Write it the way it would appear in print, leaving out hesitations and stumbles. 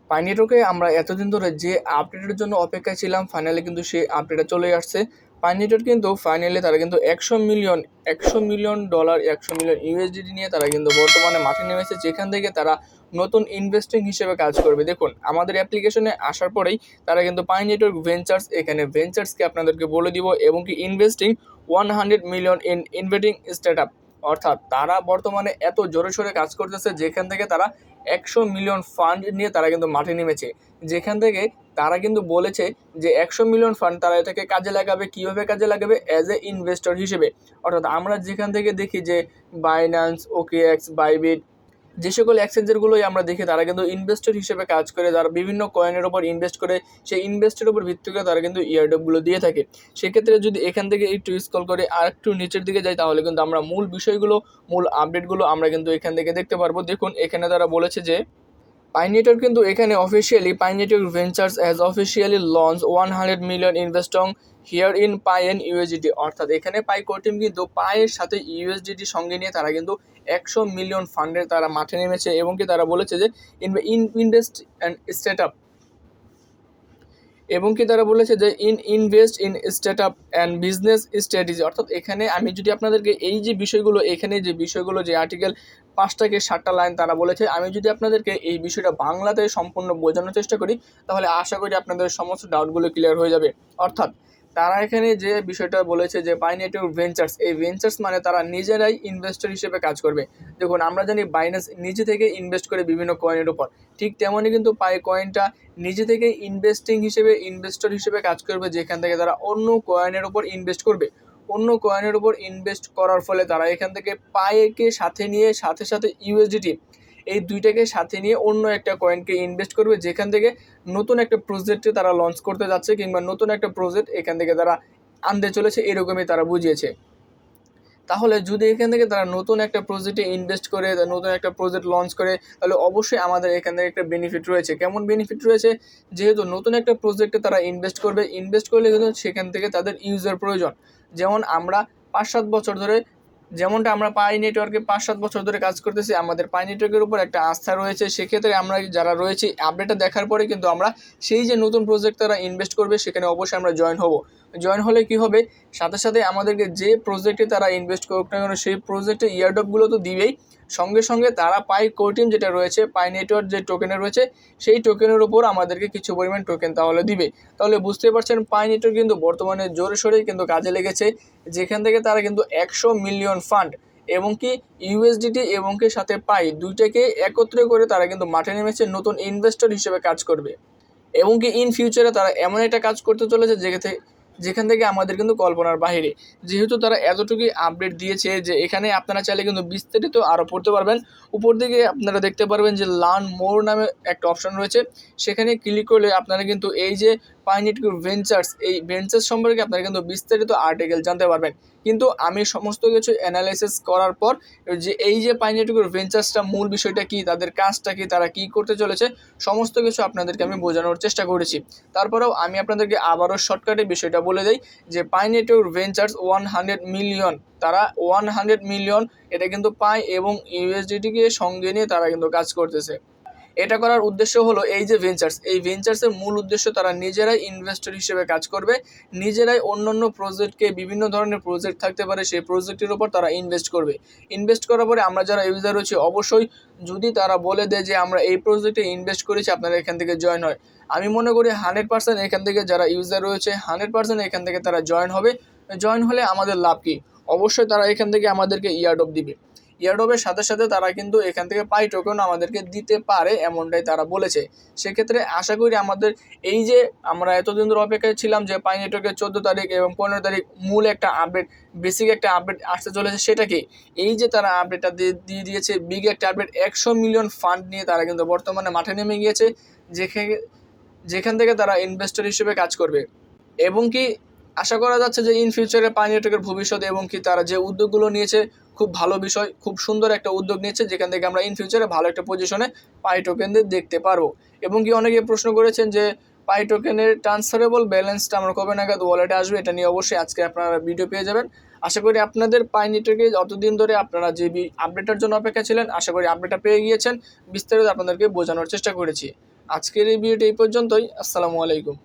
পাই নেটওয়ার্কে আমরা এতদিন ধরে যে আপডেটের জন্য অপেক্ষায় ছিলাম, ফাইনালি কিন্তু সেই আপডেটটা চলে আসছে। পাই নেটওয়ার্ক কিন্তু ফাইনালি তারা কিন্তু $100 মিলিয়ন, $100 মিলিয়ন নিয়ে তারা কিন্তু বর্তমানে মাঠে নেমেছে, যেখান থেকে তারা নতুন ইনভেস্টিং হিসেবে কাজ করবে। দেখুন, আমাদের অ্যাপ্লিকেশনে আসার পরেই তারা কিন্তু পাই নেটওয়ার্ক ভেঞ্চার্স, এখানে ভেঞ্চার্সকে আপনাদেরকে বলে দিব, এবং কি investing 100 million in investing start, অর্থাৎ তারা বর্তমানে এত জোরে সোরে কাজ করতেছে, যেখান থেকে তারা 100 মিলিয়ন ফান্ড নিয়ে তারা কিন্তু মাঠে নেমেছে। যেখান থেকে তারা কিন্তু বলেছে যে 100 মিলিয়ন ফান্ড তারা এটাকে কাজে লাগাবে। কীভাবে কাজে লাগাবে? অ্যাজ এ ইনভেস্টর হিসেবে। অর্থাৎ আমরা যেখান থেকে দেখি যে বাইন্যান্স, ওকেএক্স, বাইবিট, যে সকল এক্সচেঞ্জারগুলোই আমরা দেখি, তারা কিন্তু ইনভেস্টর হিসেবে কাজ করে, তারা বিভিন্ন কয়েনের ওপর ইনভেস্ট করে, সেই ইনভেস্টের উপর ভিত্তি করে তারা কিন্তু ইয়ারড্রপগুলো দিয়ে থাকে। সেক্ষেত্রে যদি এখান থেকে একটু স্ক্রল করে আর একটু নিচের দিকে যাই, তাহলে কিন্তু আমরা মূল বিষয়গুলো, মূল আপডেটগুলো আমরা কিন্তু এখান থেকে দেখতে পারবো। দেখুন, এখানে তারা বলেছে যে পাই নেটওয়ার্ক কিন্তু এখানে officially Pi network ventures has officially launch 100 million investing here in Pi and USDT, অর্থাৎ এখানে পাই কোর টিম কিন্তু পাইয়ের সাথে ইউএসডিটি সঙ্গে নিয়ে তারা কিন্তু 100 মিলিয়ন ফান্ডের তারা মাঠে নেমেছে, এবং কি তারা বলেছে যে ইনভেস্ট অ্যান্ড স্টার্ট আপ, এবং কি তারা বলেছে যে invest in start up and business strategy. অর্থাৎ এখানে আমি যদি আপনাদেরকে এই যে বিষয়গুলো, এখানে যে বিষয়গুলো, যে আর্টিকেল 5টা লাইন তারা বলেছে, আমি যদি আপনাদেরকে এই বিষয়টা বাংলাতে সম্পূর্ণ বোঝানোর চেষ্টা করি, তাহলে আশা করি আপনাদের সমস্ত ডাউটগুলো ক্লিয়ার হয়ে যাবে। অর্থাৎ তারা এখানে যে বিষয়টা বলেছে যে পাই নেটওয়ার্ক ভেঞ্চার্স, এই ভেঞ্চার্স মানে তারা নিজেরাই ইনভেস্টর হিসেবে কাজ করবে। দেখুন, আমরা জানি বাইন্যান্স নিজে থেকে ইনভেস্ট করে বিভিন্ন কয়েনের উপর, ঠিক তেমনই কিন্তু পাই কয়েনটা নিজে থেকে ইনভেস্টর হিসেবে কাজ করবে, যেখান থেকে তারা অন্য কয়েনের উপর ইনভেস্ট করবে। অন্য কয়েনের উপর ইনভেস্ট করার ফলে তারা এখান থেকে পাইকে সাথে নিয়ে সাথে সাথে ইউএসডিটি, এই দুইটাকে সাথে নিয়ে অন্য একটা কয়েনকে ইনভেস্ট করবে, যেখান থেকে নতুন একটা প্রজেক্টে তারা লঞ্চ করতে যাচ্ছে, কিংবা নতুন একটা প্রজেক্ট এখান থেকে তারা আনতে চলেছে, এরকমই তারা বুঝিয়েছে। তাহলে যদি এখান থেকে তারা নতুন একটা প্রজেক্টে ইনভেস্ট করে, নতুন একটা প্রজেক্ট লঞ্চ করে, তাহলে অবশ্যই আমাদের এখান থেকে একটা বেনিফিট রয়েছে। কেমন বেনিফিট রয়েছে? যেহেতু নতুন একটা প্রজেক্টে তারা ইনভেস্ট করবে, ইনভেস্ট করলে কিন্তু সেখান থেকে তাদের ইউজার প্রয়োজন। যেমন আমরা 5-7 বছর ধরে, যেমনটা আমরা পাই নেটওয়ার্কে 5-7 বছর ধরে কাজ করতেছি, আমাদের পাই নেটওয়ার্কের উপর একটা আস্থা রয়েছে। সেক্ষেত্রে আমরা যারা রয়েছি, আপডেটটা দেখার পরে কিন্তু আমরা সেই যে নতুন প্রজেক্ট তারা ইনভেস্ট করবে, সেখানে অবশ্যই আমরা জয়েন হব। জয়েন হলে কি হবে? সাথে সাথে আমাদেরকে যে প্রজেক্টে তারা ইনভেস্ট করুক না কেন, সেই প্রজেক্টে ইয়ারড্রপগুলো তো দিবেই, সঙ্গে সঙ্গে তারা পাই কোর টিম যেটা রয়েছে, পাই নেটওয়ার্ক যে টোকেনে রয়েছে, সেই টোকেনের উপর আমাদেরকে কিছু পরিমাণ টোকেন তাহলে দিবে। তাহলে বুঝতে পারছেন, পাই নেটওয়ার্ক কিন্তু বর্তমানে জোরে সোরেই কিন্তু কাজে লেগেছে, যেখান থেকে তারা কিন্তু 100 মিলিয়ন ফান্ড, এবং কি ইউএসডিটি এবং কি সাথে পাই দুইটাকে একত্রে করে তারা কিন্তু মাঠে নেমেছে, নতুন ইনভেস্টর হিসেবে কাজ করবে। এবং কি ইন ফিউচারে তারা এমন একটা কাজ করতে চলেছে যেখান থেকে আমাদের কিন্তু কল্পনার বাইরে। যেহেতু তারা এতটুকুই আপডেট দিয়েছে, যে এখানে আপনারা চাইলে কিন্তু বিস্তারিত আরও পড়তে পারবেন। উপর দিকে আপনারা দেখতে পারবেন যে লার্ন মোর নামে একটা অপশন রয়েছে, সেখানে ক্লিক করলে আপনারা কিন্তু এই যে পাই নেটওয়ার্ক ভেঞ্চার্স, এই ভেঞ্চার্স সম্পর্কে আপনারা কিন্তু বিস্তারিত আর্টিকেল জানতে পারবেন। কিন্তু আমি সমস্ত কিছু অ্যানালাইসিস করার পর, যে এই যে পাই নেটওয়ার্ক ভেঞ্চার্সটা মূল বিষয়টা কী, তাদের কাজটা কী, তারা কী করতে চলেছে, সমস্ত কিছু আপনাদেরকে আমি বোঝানোর চেষ্টা করেছি। তারপরেও আমি আপনাদেরকে আবারও শর্টকাটে বিষয়টা বলে দিই, যে পাই নেটওয়ার্ক ভেঞ্চার্স 100 মিলিয়ন, তারা 100 মিলিয়ন, এটা কিন্তু পাই এবং ইউএসডিটিকে সঙ্গে নিয়ে তারা কিন্তু কাজ করতেছে। এটা করার উদ্দেশ্য হলো এই যে ভেঞ্চার্স, এই ভেঞ্চার্সের মূল উদ্দেশ্য তারা নিজেরাই ইনভেস্টর হিসেবে কাজ করবে, নিজেরাই অন্যান্য প্রজেক্টকে, বিভিন্ন ধরনের প্রজেক্ট থাকতে পারে, সেই প্রজেক্টের উপর তারা ইনভেস্ট করবে। ইনভেস্ট করার পরে আমরা যারা ইউজার রয়েছে, অবশ্যই যদি তারা বলে দেয় যে আমরা এই প্রজেক্টে ইনভেস্ট করেছি, আপনারা এখান থেকে জয়েন হয়, আমি মনে করি 100% এখান থেকে যারা ইউজার রয়েছে 100% এখান থেকে তারা জয়েন হবে। জয়েন হলে আমাদের লাভ কী? অবশ্যই তারা এখান থেকে আমাদেরকে ইয়ারড্রপ দিবে। ইয়ারড্রপের সাথে সাথে তারা কিন্তু এখান থেকে পাই টোকেন আমাদেরকে দিতে পারে, এমনটাই তারা বলেছে। সেক্ষেত্রে আশা করি আমাদের এই যে আমরা এতদিন ধরে অপেক্ষায় ছিলাম, যে পাই নেটওয়ার্কের 14 তারিখ এবং 15 তারিখ মূল একটা আপডেট, বেসিক একটা আপডেট আসতে চলেছে, সেটা কি? এই যে তারা আপডেটটা দিয়ে দিয়েছে, বিগ একটা আপডেট, 100 মিলিয়ন ফান্ড নিয়ে তারা কিন্তু বর্তমানে মাঠে নেমে গিয়েছে, যেখান থেকে তারা ইনভেস্টর হিসেবে কাজ করবে। এবং কি আশা করা যাচ্ছে যে ইন ফিউচারে পাই নেটওয়ার্কের ভবিষ্যৎ, এবং কি তারা যে উদ্যোগগুলো নিয়েছে, খুব ভালো বিষয়, খুব সুন্দর একটা উদ্যোগ নিয়েছে, যেখান থেকে আমরা ইন ফিউচারে ভালো একটা পজিশনে পাই টোকেনদের দেখতে পারবো। এবং কি অনেকে প্রশ্ন করেছেন যে পাই টোকেনের ট্রান্সফারেবল ব্যালেন্সটা আমরা কবে নাগাদ ওয়ালেটে আসবে, এটা নিয়ে অবশ্যই আজকে আপনারা ভিডিও পেয়ে যাবেন। আশা করি আপনাদের পাই নেটওয়ার্কে অতদিন ধরে আপনারা যে আপডেটের জন্য অপেক্ষা ছিলেন, আশা করি আপডেটটা পেয়ে গিয়েছেন। বিস্তারিত আপনাদেরকে বোঝানোর চেষ্টা করেছি। আজকের এই ভিডিওটি এই পর্যন্তই। আসসালামু আলাইকুম।